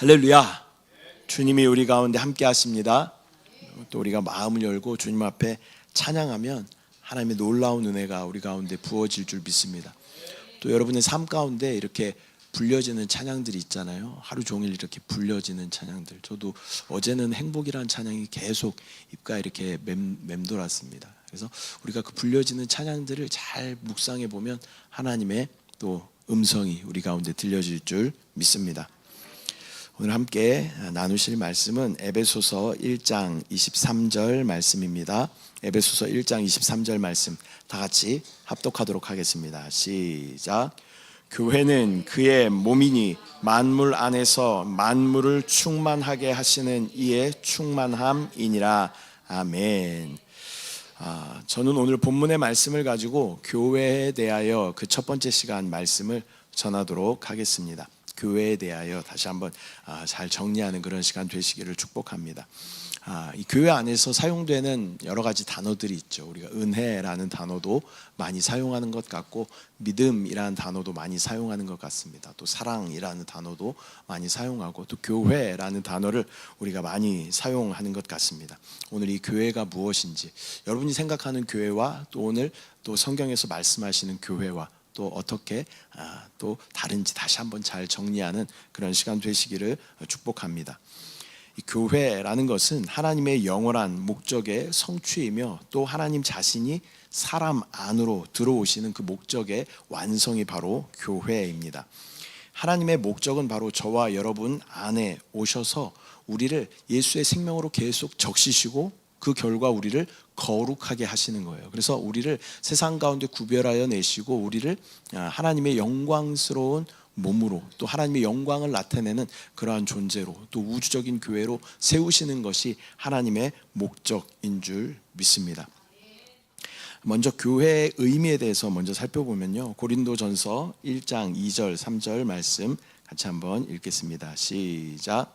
할렐루야. 주님이 우리 가운데 함께 하십니다. 또 우리가 마음을 열고 주님 앞에 찬양하면 하나님의 놀라운 은혜가 우리 가운데 부어질 줄 믿습니다. 또 여러분의 삶 가운데 이렇게 불려지는 찬양들이 있잖아요. 하루 종일 이렇게 불려지는 찬양들. 저도 어제는 행복이라는 찬양이 계속 입가에 이렇게 맴돌았습니다. 그래서 우리가 그 불려지는 찬양들을 잘 묵상해 보면 하나님의 또 음성이 우리 가운데 들려질 줄 믿습니다. 오늘 함께 나누실 말씀은 에베소서 1장 23절 말씀입니다. 에베소서 1장 23절 말씀 다 같이 합독하도록 하겠습니다. 시작. 교회는 그의 몸이니 만물 안에서 만물을 충만하게 하시는 이의 충만함이니라. 아멘. 저는 오늘 본문의 말씀을 가지고 교회에 대하여 그 첫 번째 시간 말씀을 전하도록 하겠습니다. 교회에 대하여 다시 한번 잘 정리하는 그런 시간 되시기를 축복합니다. 이 교회 안에서 사용되는 여러 가지 단어들이 있죠. 우리가 은혜라는 단어도 많이 사용하는 것 같고, 믿음이라는 단어도 많이 사용하는 것 같습니다. 또 사랑이라는 단어도 많이 사용하고, 또 교회라는 단어를 우리가 많이 사용하는 것 같습니다. 오늘 이 교회가 무엇인지, 여러분이 생각하는 교회와 또 오늘 또 성경에서 말씀하시는 교회와 또 어떻게 또 다른지 다시 한번 잘 정리하는 그런 시간 되시기를 축복합니다. 이 교회라는 것은 하나님의 영원한 목적의 성취이며 또 하나님 자신이 사람 안으로 들어오시는 그 목적의 완성이 바로 교회입니다. 하나님의 목적은 바로 저와 여러분 안에 오셔서 우리를 예수의 생명으로 계속 적시시고 그 결과 우리를 거룩하게 하시는 거예요. 그래서 우리를 세상 가운데 구별하여 내시고 우리를 하나님의 영광스러운 몸으로 또 하나님의 영광을 나타내는 그러한 존재로 또 우주적인 교회로 세우시는 것이 하나님의 목적인 줄 믿습니다. 먼저 교회의 의미에 대해서 먼저 살펴보면요, 고린도전서 1장 2절 3절 말씀 같이 한번 읽겠습니다. 시작.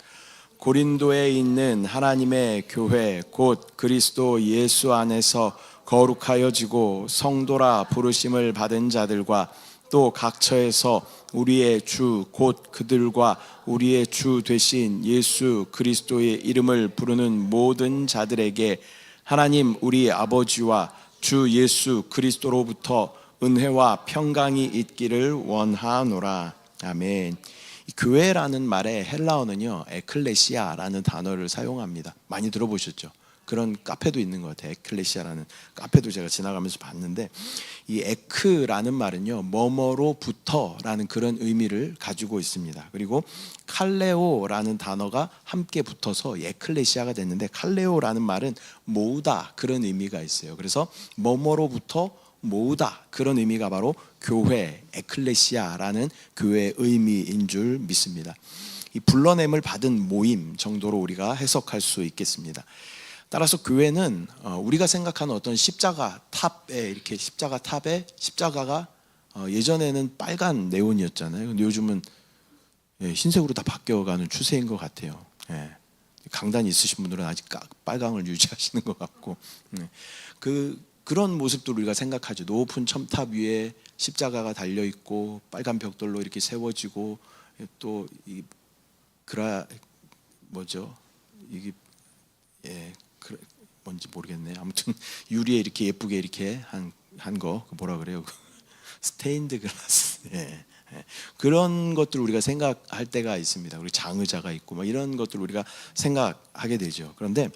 고린도에 있는 하나님의 교회 곧 그리스도 예수 안에서 거룩하여지고 성도라 부르심을 받은 자들과 또 각처에서 우리의 주 곧 그들과 우리의 주 되신 예수 그리스도의 이름을 부르는 모든 자들에게 하나님 우리 아버지와 주 예수 그리스도로부터 은혜와 평강이 있기를 원하노라. 아멘. 교회라는 말의 헬라어는요, 에클레시아라는 단어를 사용합니다. 많이 들어보셨죠? 그런 카페도 있는 것 같아요. 에클레시아라는 카페도 제가 지나가면서 봤는데, 이 에크라는 말은요, 뭐뭐로부터라는 그런 의미를 가지고 있습니다. 그리고 칼레오라는 단어가 함께 붙어서 에클레시아가 됐는데, 칼레오라는 말은 모으다 그런 의미가 있어요. 그래서 뭐뭐로부터 모으다 그런 의미가 바로 교회, 에클레시아라는 교회의 의미인 줄 믿습니다. 이 불러냄을 받은 모임 정도로 우리가 해석할 수 있겠습니다. 따라서 교회는 우리가 생각하는 어떤 십자가 탑에 이렇게 십자가가 예전에는 빨간 네온이었잖아요. 근데 요즘은 흰색으로 다 바뀌어가는 추세인 것 같아요. 강단이 있으신 분들은 아직 빨강을 유지하시는 것 같고, 그런 모습들을 우리가 생각하죠. 높은 첨탑 위에 십자가가 달려 있고 빨간 벽돌로 이렇게 세워지고 또 이 이게 뭔지 모르겠네. 아무튼 유리에 이렇게 예쁘게 이렇게 한 거 뭐라 그래요? 스테인드 글라스. 그런 것들 우리가 생각할 때가 있습니다. 우리 장의자가 있고 막 이런 것들 우리가 생각하게 되죠. 그런데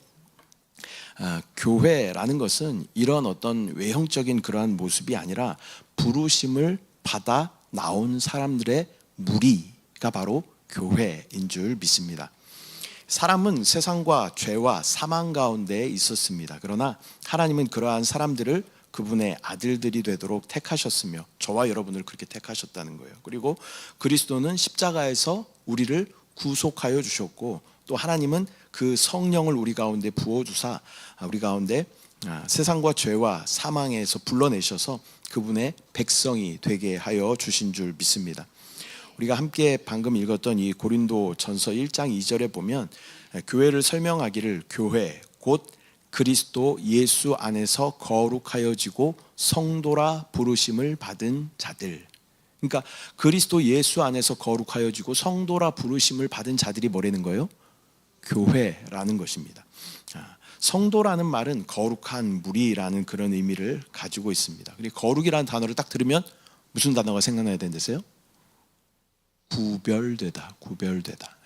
교회라는 것은 이런 어떤 외형적인 그러한 모습이 아니라 부르심을 받아 나온 사람들의 무리가 바로 교회인 줄 믿습니다. 사람은 세상과 죄와 사망 가운데 있었습니다. 그러나 하나님은 그러한 사람들을 그분의 아들들이 되도록 택하셨으며 저와 여러분을 그렇게 택하셨다는 거예요. 그리고 그리스도는 십자가에서 우리를 구속하여 주셨고 또 하나님은 그 성령을 우리 가운데 부어주사 우리 가운데 세상과 죄와 사망에서 불러내셔서 그분의 백성이 되게 하여 주신 줄 믿습니다. 우리가 함께 방금 읽었던 이 고린도 전서 1장 2절에 보면 교회를 설명하기를 교회 곧 그리스도 예수 안에서 거룩하여지고 성도라 부르심을 받은 자들, 그러니까 그리스도 예수 안에서 거룩하여지고 성도라 부르심을 받은 자들이 뭐라는 거예요? 교회라는 것입니다. 성도라는 말은 거룩한 무리라는 그런 의미를 가지고 있습니다. 그리고 거룩이라는 단어를 딱 들으면 무슨 단어가 생각나야 되는데요? 구별되다, 구별되다.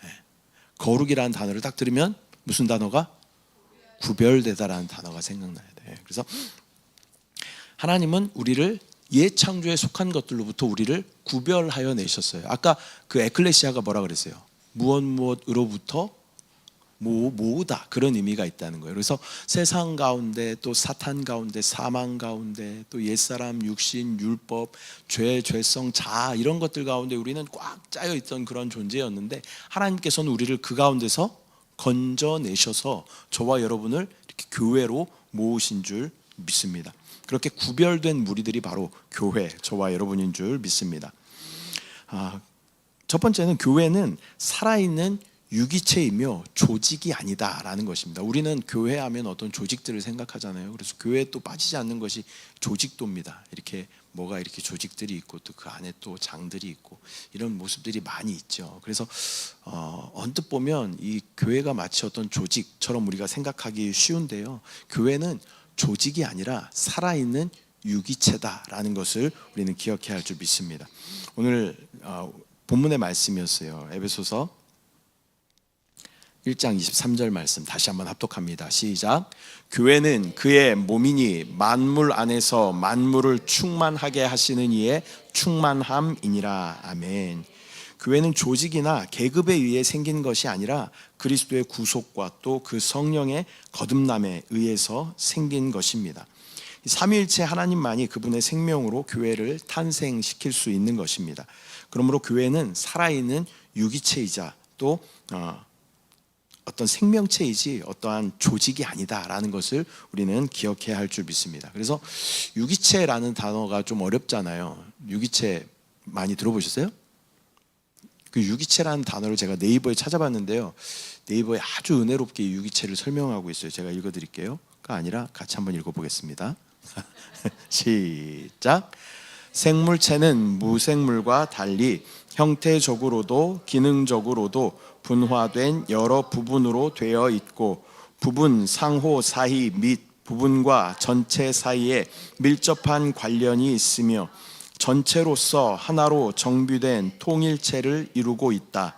거룩이라는 단어를 딱 들으면 무슨 단어가? 구별되다라는 단어가 생각나야 돼요. 그래서 하나님은 우리를 옛 창조에 속한 것들로부터 우리를 구별하여 내셨어요. 아까 그 에클레시아가 뭐라 그랬어요? 무엇으로부터 모으다, 그런 의미가 있다는 거예요. 그래서 세상 가운데, 또 사탄 가운데, 사망 가운데, 또 옛사람, 육신, 율법, 죄, 죄성, 자아, 이런 것들 가운데 우리는 꽉 짜여 있던 그런 존재였는데 하나님께서는 우리를 그 가운데서 건져내셔서 저와 여러분을 이렇게 교회로 모으신 줄 믿습니다. 그렇게 구별된 무리들이 바로 교회, 저와 여러분인 줄 믿습니다. 첫 번째는 교회는 살아있는 유기체이며 조직이 아니다라는 것입니다. 우리는 교회하면 어떤 조직들을 생각하잖아요. 그래서 교회에 또 빠지지 않는 것이 조직도입니다. 이렇게 뭐가 이렇게 조직들이 있고 또 그 안에 또 장들이 있고 이런 모습들이 많이 있죠. 그래서 언뜻 보면 이 교회가 마치 어떤 조직처럼 우리가 생각하기 쉬운데요. 교회는 조직이 아니라 살아있는 유기체다라는 것을 우리는 기억해야 할 줄 믿습니다. 오늘 본문의 말씀이었어요. 에베소서 1장 23절 말씀 다시 한번 합독합니다. 시작. 교회는 그의 몸이니 만물 안에서 만물을 충만하게 하시는 이의 충만함이니라. 아멘. 교회는 조직이나 계급에 의해 생긴 것이 아니라 그리스도의 구속과 또 그 성령의 거듭남에 의해서 생긴 것입니다. 삼위일체 하나님만이 그분의 생명으로 교회를 탄생시킬 수 있는 것입니다. 그러므로 교회는 살아있는 유기체이자 또 어떤 생명체이지 어떠한 조직이 아니다라는 것을 우리는 기억해야 할 줄 믿습니다. 그래서 유기체라는 단어가 좀 어렵잖아요. 유기체 많이 들어보셨어요? 그 유기체라는 단어를 제가 네이버에 찾아봤는데요. 네이버에 아주 은혜롭게 유기체를 설명하고 있어요. 제가 읽어드릴게요. 가 아니라 같이 한번 읽어보겠습니다. 시작. 생물체는 무생물과 달리 형태적으로도 기능적으로도 분화된 여러 부분으로 되어 있고 부분 상호 사이 및 부분과 전체 사이에 밀접한 관련이 있으며 전체로서 하나로 정비된 통일체를 이루고 있다.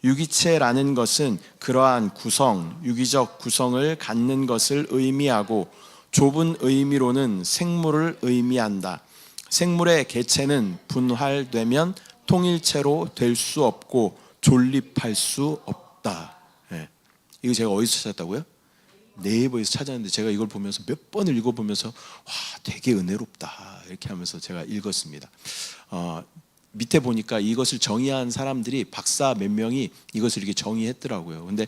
유기체라는 것은 그러한 구성, 유기적 구성을 갖는 것을 의미하고 좁은 의미로는 생물을 의미한다. 생물의 개체는 분할되면 통일체로 될 수 없고 존립할 수 없다. 이거 제가 어디서 찾았다고요? 네이버에서 찾았는데 제가 이걸 보면서 몇 번을 읽어보면서 와, 되게 은혜롭다 이렇게 하면서 제가 읽었습니다. 밑에 보니까 이것을 정의한 사람들이 박사 몇 명이 이것을 이렇게 정의했더라고요. 근데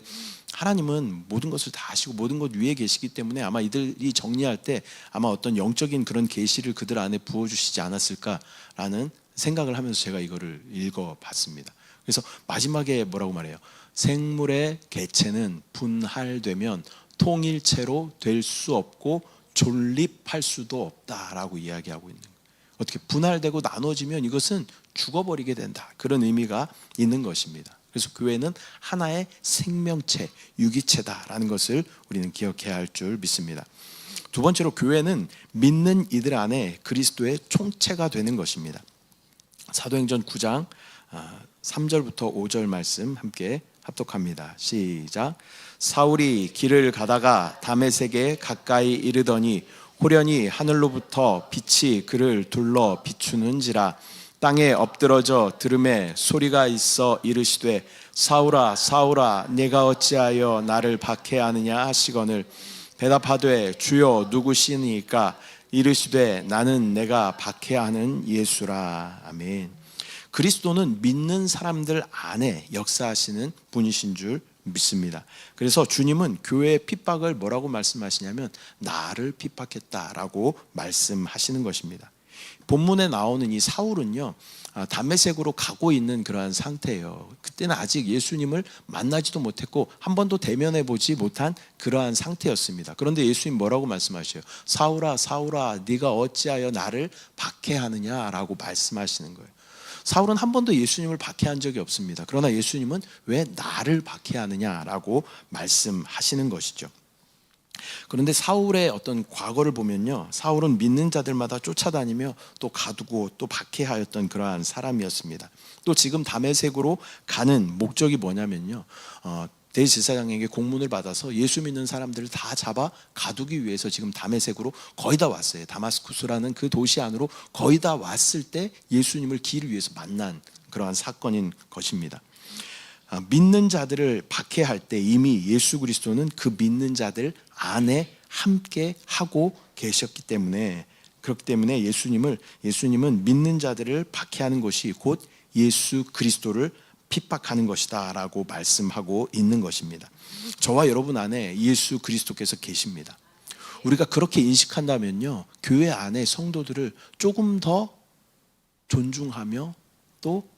하나님은 모든 것을 다 아시고 모든 것 위에 계시기 때문에 아마 이들이 정리할 때 아마 어떤 영적인 그런 계시를 그들 안에 부어주시지 않았을까라는 생각을 하면서 제가 이거를 읽어봤습니다. 그래서 마지막에 뭐라고 말해요? 생물의 개체는 분할되면 통일체로 될 수 없고 존립할 수도 없다라고 이야기하고 있는 거예요. 어떻게 분할되고 나눠지면 이것은 죽어버리게 된다. 그런 의미가 있는 것입니다. 그래서 교회는 하나의 생명체, 유기체다라는 것을 우리는 기억해야 할 줄 믿습니다. 두 번째로 교회는 믿는 이들 안에 그리스도의 총체가 되는 것입니다. 사도행전 9장 3절부터 5절 말씀 함께 합독합니다. 시작. 사울이 길을 가다가 다메섹에 가까이 이르더니 호련히 하늘로부터 빛이 그를 둘러 비추는지라. 땅에 엎드러져 들음에 소리가 있어 이르시되 사울아 사울아 내가 어찌하여 나를 박해하느냐 하시거늘 대답하되 주여 누구시니까 이르시되 나는 내가 박해하는 예수라. 아멘. 그리스도는 믿는 사람들 안에 역사하시는 분이신 줄 믿습니다. 그래서 주님은 교회의 핍박을 뭐라고 말씀하시냐면 나를 핍박했다라고 말씀하시는 것입니다. 본문에 나오는 이 사울은요 담메색으로 가고 있는 그러한 상태예요. 그때는 아직 예수님을 만나지도 못했고 한 번도 대면해 보지 못한 그러한 상태였습니다. 그런데 예수님 뭐라고 말씀하셔요? 사울아 사울아 네가 어찌하여 나를 박해하느냐라고 말씀하시는 거예요. 사울은 한 번도 예수님을 박해한 적이 없습니다. 그러나 예수님은 왜 나를 박해하느냐라고 말씀하시는 것이죠. 그런데 사울의 어떤 과거를 보면요, 사울은 믿는 자들마다 쫓아다니며 또 가두고 또 박해하였던 그러한 사람이었습니다. 또 지금 다메섹으로 가는 목적이 뭐냐면요, 대제사장에게 공문을 받아서 예수 믿는 사람들을 다 잡아 가두기 위해서 지금 다메섹으로 거의 다 왔어요. 다마스쿠스라는 그 도시 안으로 거의 다 왔을 때 예수님을 길 위에서 만난 그러한 사건인 것입니다. 믿는 자들을 박해할 때 이미 예수 그리스도는 그 믿는 자들 안에 함께 하고 계셨기 때문에, 그렇기 때문에 예수님은 믿는 자들을 박해하는 것이 곧 예수 그리스도를 핍박하는 것이다 라고 말씀하고 있는 것입니다. 저와 여러분 안에 예수 그리스도께서 계십니다. 우리가 그렇게 인식한다면요, 교회 안에 성도들을 조금 더 존중하며 또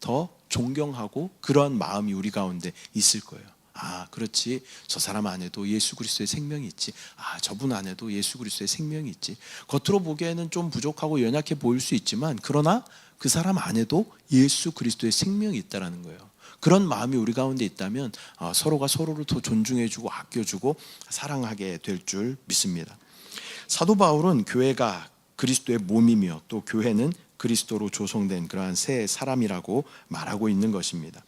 더 존경하고 그런 마음이 우리 가운데 있을 거예요. 아, 그렇지, 저 사람 안에도 예수 그리스도의 생명이 있지. 아, 저분 안에도 예수 그리스도의 생명이 있지. 겉으로 보기에는 좀 부족하고 연약해 보일 수 있지만 그러나 그 사람 안에도 예수 그리스도의 생명이 있다는 거예요. 그런 마음이 우리 가운데 있다면 서로가 서로를 더 존중해주고 아껴주고 사랑하게 될 줄 믿습니다. 사도 바울은 교회가 그리스도의 몸이며 또 교회는 그리스도로 조성된 그러한 새 사람이라고 말하고 있는 것입니다.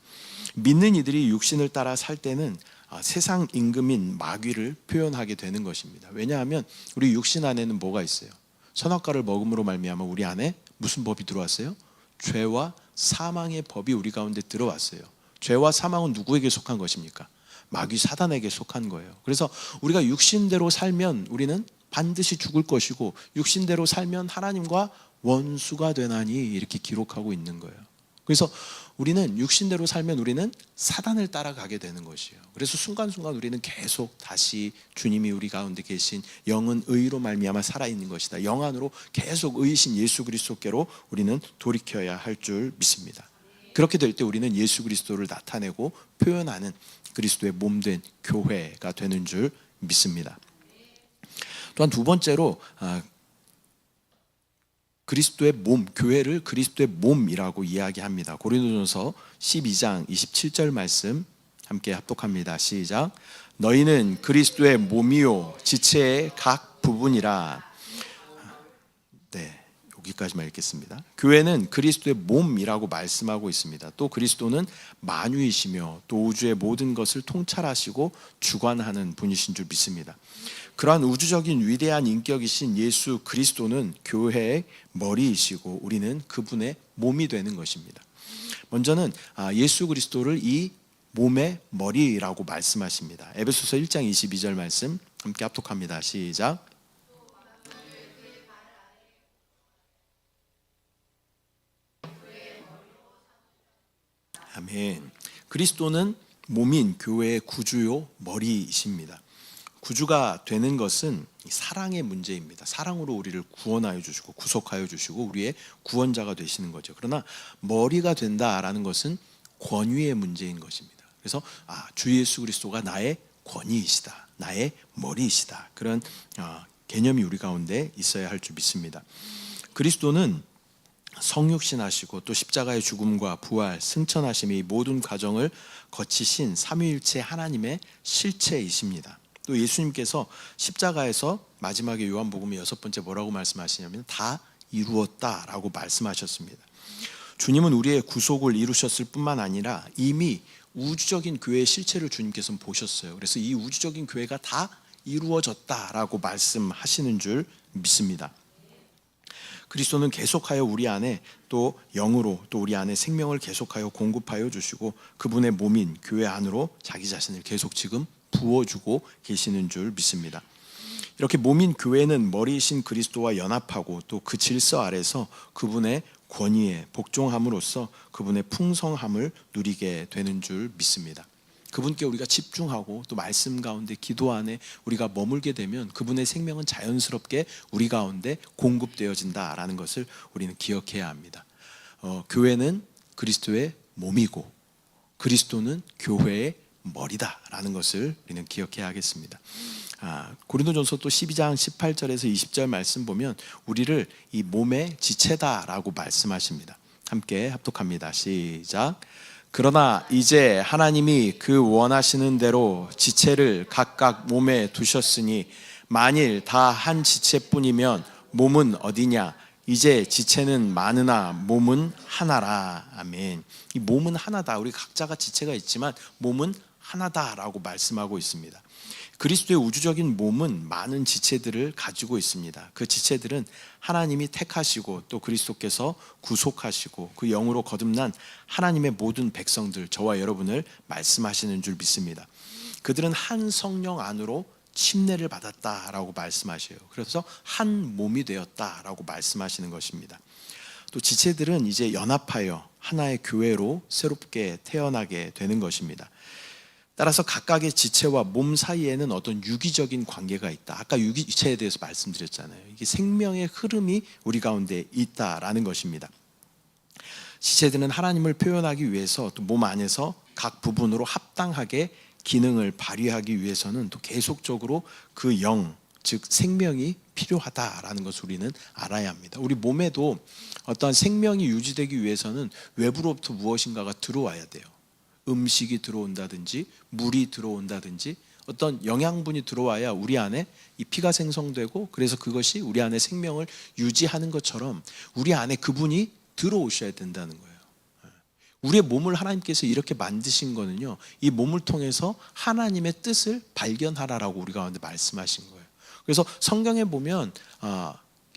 믿는 이들이 육신을 따라 살 때는 세상 임금인 마귀를 표현하게 되는 것입니다. 왜냐하면 우리 육신 안에는 뭐가 있어요? 선악과를 먹음으로 말미암아 우리 안에 무슨 법이 들어왔어요? 죄와 사망의 법이 우리 가운데 들어왔어요. 죄와 사망은 누구에게 속한 것입니까? 마귀 사단에게 속한 거예요. 그래서 우리가 육신대로 살면 우리는 반드시 죽을 것이고 육신대로 살면 하나님과 원수가 되나니 이렇게 기록하고 있는 거예요. 그래서 우리는 육신대로 살면 우리는 사단을 따라가게 되는 것이에요. 그래서 순간순간 우리는 계속 다시 주님이 우리 가운데 계신 영은 의로 말미암아 살아있는 것이다, 영 안으로 계속 의이신 예수 그리스도께로 우리는 돌이켜야 할 줄 믿습니다. 그렇게 될 때 우리는 예수 그리스도를 나타내고 표현하는 그리스도의 몸된 교회가 되는 줄 믿습니다. 또한 두 번째로 그리스도의 몸, 교회를 그리스도의 몸이라고 이야기합니다. 고린도전서 12장 27절 말씀 함께 합독합니다. 시작. 너희는 그리스도의 몸이요 지체의 각 부분이라. 네, 여기까지만 읽겠습니다. 교회는 그리스도의 몸이라고 말씀하고 있습니다. 또 그리스도는 만유이시며 또 우주의 모든 것을 통찰하시고 주관하는 분이신 줄 믿습니다. 그러한 우주적인 위대한 인격이신 예수 그리스도는 교회의 머리이시고 우리는 그분의 몸이 되는 것입니다. 먼저는 예수 그리스도를 이 몸의 머리라고 말씀하십니다. 에베소서 1장 22절 말씀 함께 합독합니다. 시작. 아멘. 그리스도는 몸인 교회의 구주요 머리이십니다. 구주가 되는 것은 사랑의 문제입니다. 사랑으로 우리를 구원하여 주시고 구속하여 주시고 우리의 구원자가 되시는 거죠. 그러나 머리가 된다라는 것은 권위의 문제인 것입니다. 그래서 주 예수 그리스도가 나의 권위이시다, 나의 머리이시다, 그런 개념이 우리 가운데 있어야 할 줄 믿습니다. 그리스도는 성육신하시고 또 십자가의 죽음과 부활, 승천하심의 이 모든 과정을 거치신 삼위일체 하나님의 실체이십니다. 또 예수님께서 십자가에서 마지막에 요한복음의 6번째 뭐라고 말씀하시냐면 다 이루었다라고 말씀하셨습니다. 주님은 우리의 구속을 이루셨을 뿐만 아니라 이미 우주적인 교회의 실체를 주님께서는 보셨어요. 그래서 이 우주적인 교회가 다 이루어졌다라고 말씀하시는 줄 믿습니다. 그리스도는 계속하여 우리 안에 또 영으로 또 우리 안에 생명을 계속하여 공급하여 주시고 그분의 몸인 교회 안으로 자기 자신을 계속 지금 부어주고 계시는 줄 믿습니다. 이렇게 몸인 교회는 머리이신 그리스도와 연합하고 또 그 질서 아래서 그분의 권위에 복종함으로써 그분의 풍성함을 누리게 되는 줄 믿습니다. 그분께 우리가 집중하고 또 말씀 가운데 기도 안에 우리가 머물게 되면 그분의 생명은 자연스럽게 우리 가운데 공급되어진다라는 것을 우리는 기억해야 합니다. 교회는 그리스도의 몸이고 그리스도는 교회의 머리다라는 것을 우리는 기억해야 하겠습니다. 고린도전서 또 12장 18절에서 20절 말씀 보면 우리를 이 몸의 지체다라고 말씀하십니다. 함께 합독합니다. 시작. 그러나 이제 하나님이 그 원하시는 대로 지체를 각각 몸에 두셨으니 만일 다 한 지체뿐이면 몸은 어디냐? 이제 지체는 많으나 몸은 하나라. 아멘. 이 몸은 하나다. 우리 각자가 지체가 있지만 몸은 하나다라고 말씀하고 있습니다. 그리스도의 우주적인 몸은 많은 지체들을 가지고 있습니다. 그 지체들은 하나님이 택하시고 또 그리스도께서 구속하시고 그 영으로 거듭난 하나님의 모든 백성들, 저와 여러분을 말씀하시는 줄 믿습니다. 그들은 한 성령 안으로 침례를 받았다라고 말씀하셔요. 그래서 한 몸이 되었다라고 말씀하시는 것입니다. 또 지체들은 이제 연합하여 하나의 교회로 새롭게 태어나게 되는 것입니다. 따라서 각각의 지체와 몸 사이에는 어떤 유기적인 관계가 있다. 아까 유기체에 대해서 말씀드렸잖아요. 이게 생명의 흐름이 우리 가운데 있다라는 것입니다. 지체들은 하나님을 표현하기 위해서 또 몸 안에서 각 부분으로 합당하게 기능을 발휘하기 위해서는 또 계속적으로 그 영, 즉 생명이 필요하다라는 것을 우리는 알아야 합니다. 우리 몸에도 어떠한 생명이 유지되기 위해서는 외부로부터 무엇인가가 들어와야 돼요. 음식이 들어온다든지 물이 들어온다든지 어떤 영양분이 들어와야 우리 안에 이 피가 생성되고, 그래서 그것이 우리 안에 생명을 유지하는 것처럼 우리 안에 그분이 들어오셔야 된다는 거예요. 우리의 몸을 하나님께서 이렇게 만드신 거는요, 이 몸을 통해서 하나님의 뜻을 발견하라라고 우리 가운데 말씀하신 거예요. 그래서 성경에 보면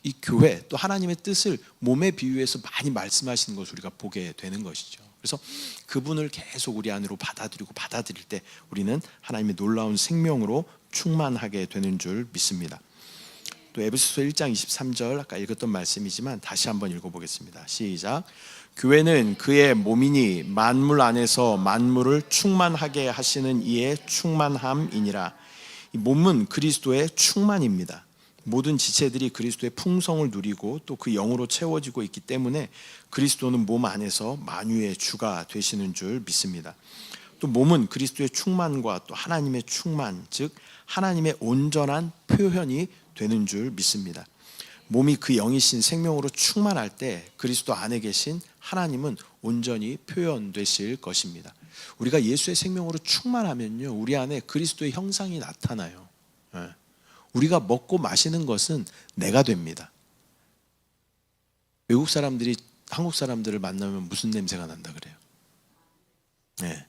이 교회 또 하나님의 뜻을 몸에 비유해서 많이 말씀하시는 것을 우리가 보게 되는 것이죠. 그래서 그분을 계속 우리 안으로 받아들일 때 우리는 하나님의 놀라운 생명으로 충만하게 되는 줄 믿습니다. 또 에베소서 1장 23절 아까 읽었던 말씀이지만 다시 한번 읽어보겠습니다. 시작. 교회는 그의 몸이니 만물 안에서 만물을 충만하게 하시는 이의 충만함이니라. 이 몸은 그리스도의 충만입니다. 모든 지체들이 그리스도의 풍성을 누리고 또 그 영으로 채워지고 있기 때문에 그리스도는 몸 안에서 만유의 주가 되시는 줄 믿습니다. 또 몸은 그리스도의 충만과 또 하나님의 충만, 즉 하나님의 온전한 표현이 되는 줄 믿습니다. 몸이 그 영이신 생명으로 충만할 때 그리스도 안에 계신 하나님은 온전히 표현되실 것입니다. 우리가 예수의 생명으로 충만하면요, 우리 안에 그리스도의 형상이 나타나요. 우리가 먹고 마시는 것은 내가 됩니다. 외국 사람들이 한국 사람들을 만나면 무슨 냄새가 난다 그래요? 네.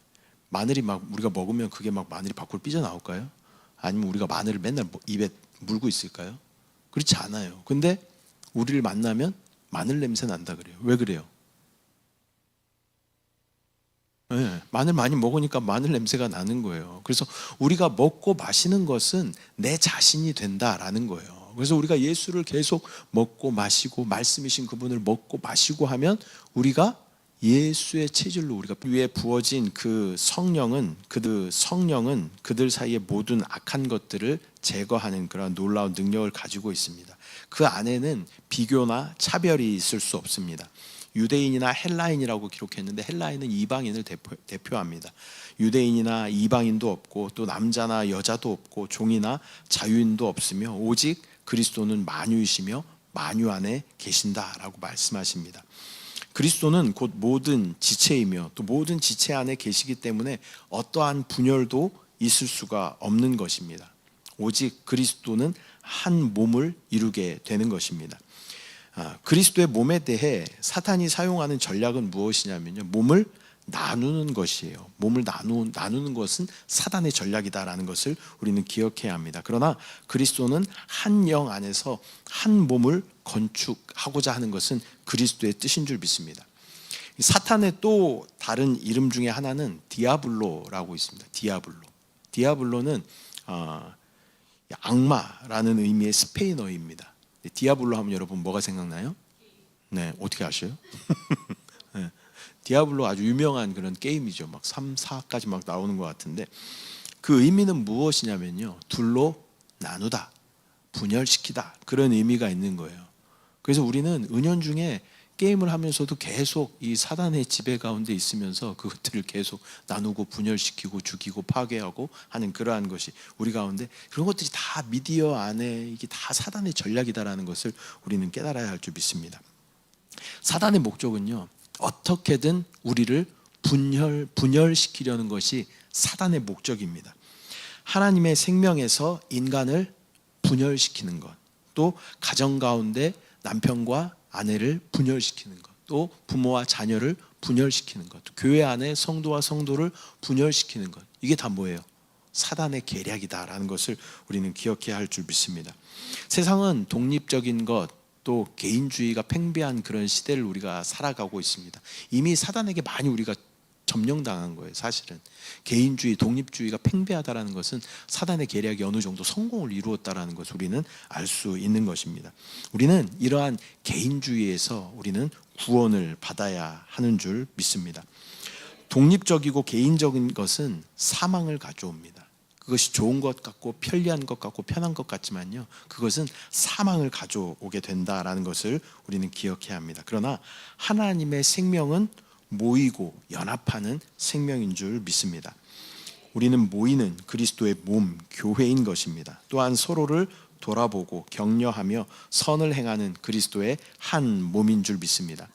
마늘이 막 우리가 먹으면 그게 막 마늘이 밖으로 삐져나올까요? 아니면 우리가 마늘을 맨날 입에 물고 있을까요? 그렇지 않아요. 근데 우리를 만나면 마늘 냄새 난다 그래요. 왜 그래요? 네, 마늘 많이 먹으니까 마늘 냄새가 나는 거예요. 그래서 우리가 먹고 마시는 것은 내 자신이 된다라는 거예요. 그래서 우리가 예수를 계속 먹고 마시고 말씀이신 그분을 먹고 마시고 하면 우리가 예수의 체질로 우리가 위에 부어진 그 성령은 그들 사이의 모든 악한 것들을 제거하는 그런 놀라운 능력을 가지고 있습니다. 그 안에는 비교나 차별이 있을 수 없습니다. 유대인이나 헬라인이라고 기록했는데 헬라인은 이방인을 대표합니다. 유대인이나 이방인도 없고 또 남자나 여자도 없고 종이나 자유인도 없으며 오직 그리스도는 만유이시며 만유 안에 계신다라고 말씀하십니다. 그리스도는 곧 모든 지체이며 또 모든 지체 안에 계시기 때문에 어떠한 분열도 있을 수가 없는 것입니다. 오직 그리스도는 한 몸을 이루게 되는 것입니다. 그리스도의 몸에 대해 사탄이 사용하는 전략은 무엇이냐면요, 몸을 나누는 것이에요. 몸을 나누는 것은 사단의 전략이다라는 것을 우리는 기억해야 합니다. 그러나 그리스도는 한 영 안에서 한 몸을 건축하고자 하는 것은 그리스도의 뜻인 줄 믿습니다. 사탄의 또 다른 이름 중에 하나는 디아블로라고 있습니다. 디아블로는 악마라는 의미의 스페인어입니다. 디아블로 하면 여러분 뭐가 생각나요? 네, 어떻게 아셔요? 네, 디아블로 아주 유명한 그런 게임이죠. 막 3, 4까지 막 나오는 것 같은데 그 의미는 무엇이냐면요, 둘로 나누다, 분열시키다, 그런 의미가 있는 거예요. 그래서 우리는 은연중에 게임을 하면서도 계속 이 사단의 지배 가운데 있으면서 그것들을 계속 나누고 분열시키고 죽이고 파괴하고 하는 그러한 것이 우리 가운데, 그런 것들이 다 미디어 안에 이게 다 사단의 전략이다라는 것을 우리는 깨달아야 할 줄 믿습니다. 사단의 목적은요, 어떻게든 우리를 분열시키려는 것이 사단의 목적입니다. 하나님의 생명에서 인간을 분열시키는 것, 또 가정 가운데 남편과 아내를 분열시키는 것, 또 부모와 자녀를 분열시키는 것, 교회 안에 성도와 성도를 분열시키는 것, 이게 다 뭐예요? 사단의 계략이다라는 것을 우리는 기억해야 할 줄 믿습니다. 세상은 독립적인 것, 또 개인주의가 팽배한 그런 시대를 우리가 살아가고 있습니다. 이미 사단에게 많이 우리가 점령당한 거예요. 사실은 개인주의, 독립주의가 팽배하다라는 것은 사단의 계략이 어느 정도 성공을 이루었다라는 것을 우리는 알 수 있는 것입니다. 우리는 이러한 개인주의에서 우리는 구원을 받아야 하는 줄 믿습니다. 독립적이고 개인적인 것은 사망을 가져옵니다. 그것이 좋은 것 같고 편리한 것 같고 편한 것 같지만요, 그것은 사망을 가져오게 된다라는 것을 우리는 기억해야 합니다. 그러나 하나님의 생명은 모이고 연합하는 생명인 줄 믿습니다. 우리는 모이는 그리스도의 몸, 교회인 것입니다. 또한 서로를 돌아보고 격려하며 선을 행하는 그리스도의 한 몸인 줄 믿습니다.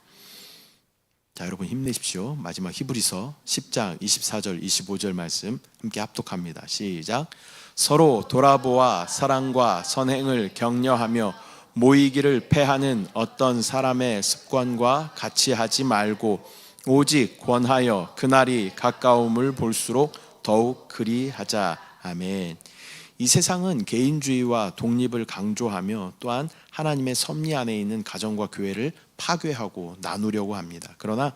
자, 여러분 힘내십시오. 마지막 히브리서 10장 24절 25절 말씀 함께 합독합니다. 시작. 서로 돌아보아 사랑과 선행을 격려하며 모이기를 패하는 어떤 사람의 습관과 같이 하지 말고 오직 권하여 그날이 가까움을 볼수록 더욱 그리하자. 아멘. 이 세상은 개인주의와 독립을 강조하며 또한 하나님의 섭리 안에 있는 가정과 교회를 파괴하고 나누려고 합니다. 그러나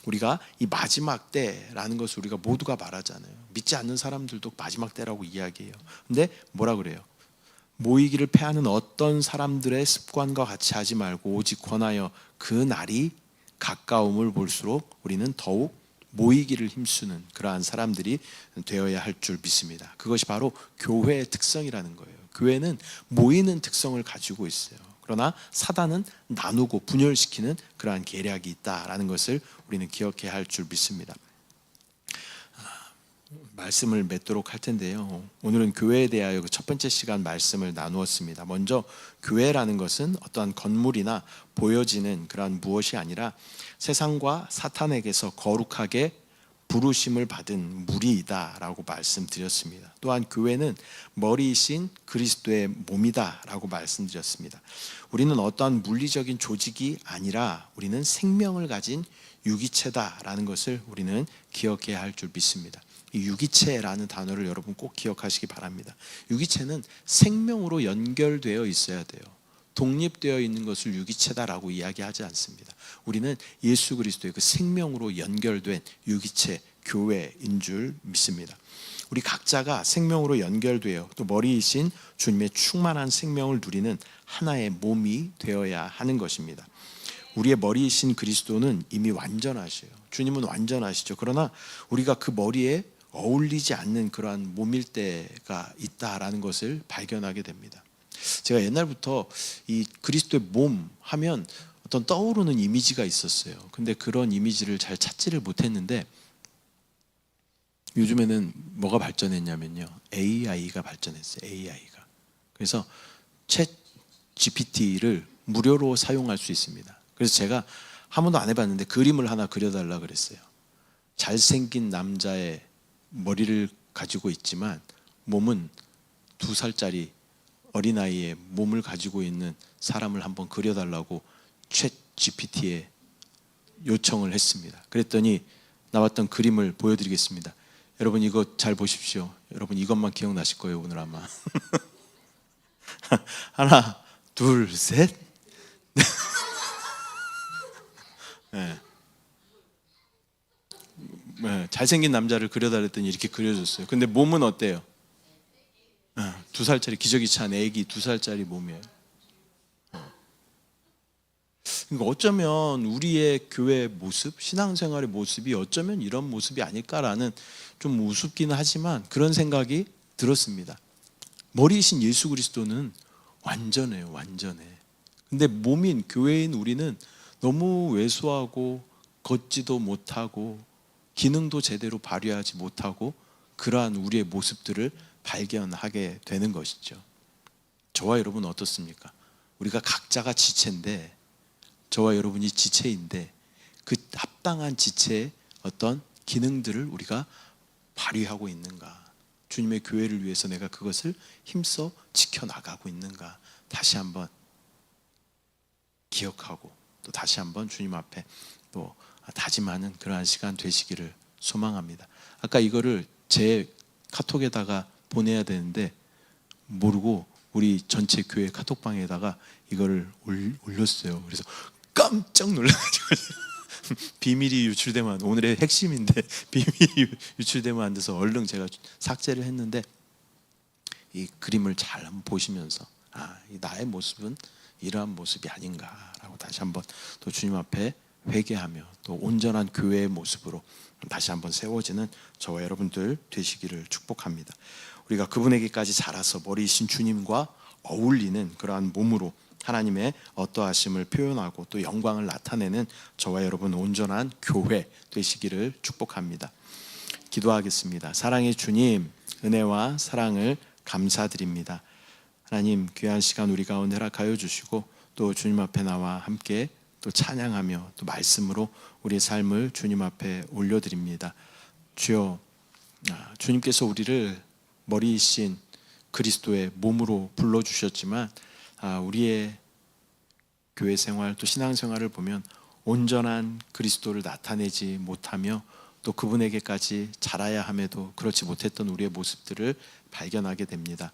우리가 이 마지막 때라는 것을 우리가 모두가 말하잖아요. 믿지 않는 사람들도 마지막 때라고 이야기해요. 근데 뭐라 그래요? 모이기를 패하는 어떤 사람들의 습관과 같이 하지 말고 오직 권하여 그 날이 가까움을 볼수록 우리는 더욱 모이기를 힘쓰는 그러한 사람들이 되어야 할 줄 믿습니다. 그것이 바로 교회의 특성이라는 거예요. 교회는 모이는 특성을 가지고 있어요. 그러나 사단은 나누고 분열시키는 그러한 계략이 있다라는 것을 우리는 기억해야 할 줄 믿습니다. 말씀을 맺도록 할 텐데요, 오늘은 교회에 대하여 첫 번째 시간 말씀을 나누었습니다. 먼저 교회라는 것은 어떠한 건물이나 보여지는 그러한 무엇이 아니라 세상과 사탄에게서 거룩하게 부르심을 받은 무리이다라고 말씀드렸습니다. 또한 교회는 머리이신 그리스도의 몸이다라고 말씀드렸습니다. 우리는 어떠한 물리적인 조직이 아니라 우리는 생명을 가진 유기체다라는 것을 우리는 기억해야 할 줄 믿습니다. 이 유기체라는 단어를 여러분 꼭 기억하시기 바랍니다. 유기체는 생명으로 연결되어 있어야 돼요. 독립되어 있는 것을 유기체다라고 이야기하지 않습니다. 우리는 예수 그리스도의 그 생명으로 연결된 유기체 교회인 줄 믿습니다. 우리 각자가 생명으로 연결되어 또 머리이신 주님의 충만한 생명을 누리는 하나의 몸이 되어야 하는 것입니다. 우리의 머리이신 그리스도는 이미 완전하셔요. 주님은 완전하시죠. 그러나 우리가 그 머리에 어울리지 않는 그러한 몸일 때가 있다라는 것을 발견하게 됩니다. 제가 옛날부터 이 그리스도의 몸 하면 어떤 떠오르는 이미지가 있었어요. 근데 그런 이미지를 잘 찾지를 못했는데 요즘에는 뭐가 발전했냐면요, AI가 발전했어요. AI가. 그래서 챗 GPT를 무료로 사용할 수 있습니다. 그래서 제가 한 번도 안 해봤는데 그림을 하나 그려달라 그랬어요. 잘생긴 남자의 머리를 가지고 있지만 몸은 2살짜리 어린아이의 몸을 가지고 있는 사람을 한번 그려달라고 챗 GPT에 요청을 했습니다. 그랬더니 나왔던 그림을 보여드리겠습니다. 여러분 이거 잘 보십시오. 여러분 이것만 기억나실 거예요 오늘 아마. 하나 둘 셋. 네. 네, 잘생긴 남자를 그려달랬더니 이렇게 그려줬어요. 근데 몸은 어때요? 2살짜리 기저귀 찬 애기 2살짜리 몸이에요. 그러니까 어쩌면 우리의 교회 모습, 신앙생활의 모습이 어쩌면 이런 모습이 아닐까라는 좀 우습기는 하지만 그런 생각이 들었습니다. 머리이신 예수 그리스도는 완전해요, 완전해. 근데 몸인 교회인 우리는 너무 왜소하고 걷지도 못하고 기능도 제대로 발휘하지 못하고 그러한 우리의 모습들을 발견하게 되는 것이죠. 저와 여러분 어떻습니까? 우리가 각자가 지체인데, 저와 여러분이 지체인데 그 합당한 지체의 어떤 기능들을 우리가 발휘하고 있는가? 주님의 교회를 위해서 내가 그것을 힘써 지켜나가고 있는가? 다시 한번 기억하고 또 다시 한번 주님 앞에 또 다짐하는 그러한 시간 되시기를 소망합니다. 아까 이거를 제 카톡에다가 보내야 되는데 모르고 우리 전체 교회 카톡방에다가 이거를 올렸어요. 그래서 깜짝 놀라가지고 비밀이 유출되면, 오늘의 핵심인데 비밀이 유출되면 안 돼서 얼른 제가 삭제를 했는데, 이 그림을 잘 한번 보시면서 나의 모습은 이러한 모습이 아닌가라고 다시 한번 또 주님 앞에 회개하며 또 온전한 교회의 모습으로 다시 한번 세워지는 저와 여러분들 되시기를 축복합니다. 우리가 그분에게까지 자라서 머리이신 주님과 어울리는 그러한 몸으로 하나님의 어떠하심을 표현하고 또 영광을 나타내는 저와 여러분 온전한 교회 되시기를 축복합니다. 기도하겠습니다. 사랑의 주님, 은혜와 사랑을 감사드립니다. 하나님, 귀한 시간 우리 가운데 허락하여 주시고 또 주님 앞에 나와 함께 또 찬양하며 또 말씀으로 우리의 삶을 주님 앞에 올려드립니다. 주여, 주님께서 우리를 머리이신 그리스도의 몸으로 불러주셨지만 우리의 교회 생활 또 신앙 생활을 보면 온전한 그리스도를 나타내지 못하며 또 그분에게까지 자라야 함에도 그렇지 못했던 우리의 모습들을 발견하게 됩니다.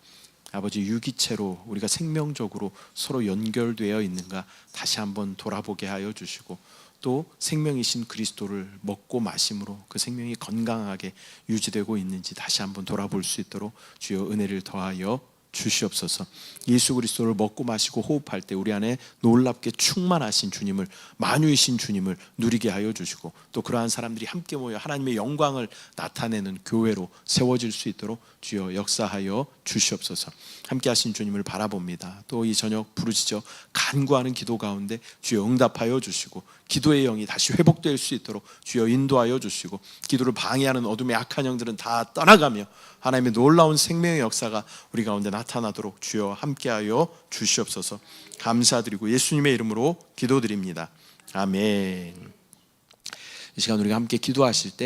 아버지, 유기체로 우리가 생명적으로 서로 연결되어 있는가 다시 한번 돌아보게 하여 주시고 또 생명이신 그리스도를 먹고 마심으로 그 생명이 건강하게 유지되고 있는지 다시 한번 돌아볼 수 있도록 주여 은혜를 더하여 주시옵소서. 예수 그리스도를 먹고 마시고 호흡할 때 우리 안에 놀랍게 충만하신 주님을, 만유이신 주님을 누리게 하여 주시고 또 그러한 사람들이 함께 모여 하나님의 영광을 나타내는 교회로 세워질 수 있도록 주여 역사하여 주시옵소서. 함께 하신 주님을 바라봅니다. 또 이 저녁 부르짖어 간구하는 기도 가운데 주여 응답하여 주시고 기도의 영이 다시 회복될 수 있도록 주여 인도하여 주시고 기도를 방해하는 어둠의 악한 영들은 다 떠나가며 하나님의 놀라운 생명의 역사가 우리 가운데 나타나도록 주여 함께하여 주시옵소서. 감사드리고 예수님의 이름으로 기도드립니다. 아멘. 이 시간 우리가 함께 기도하실 때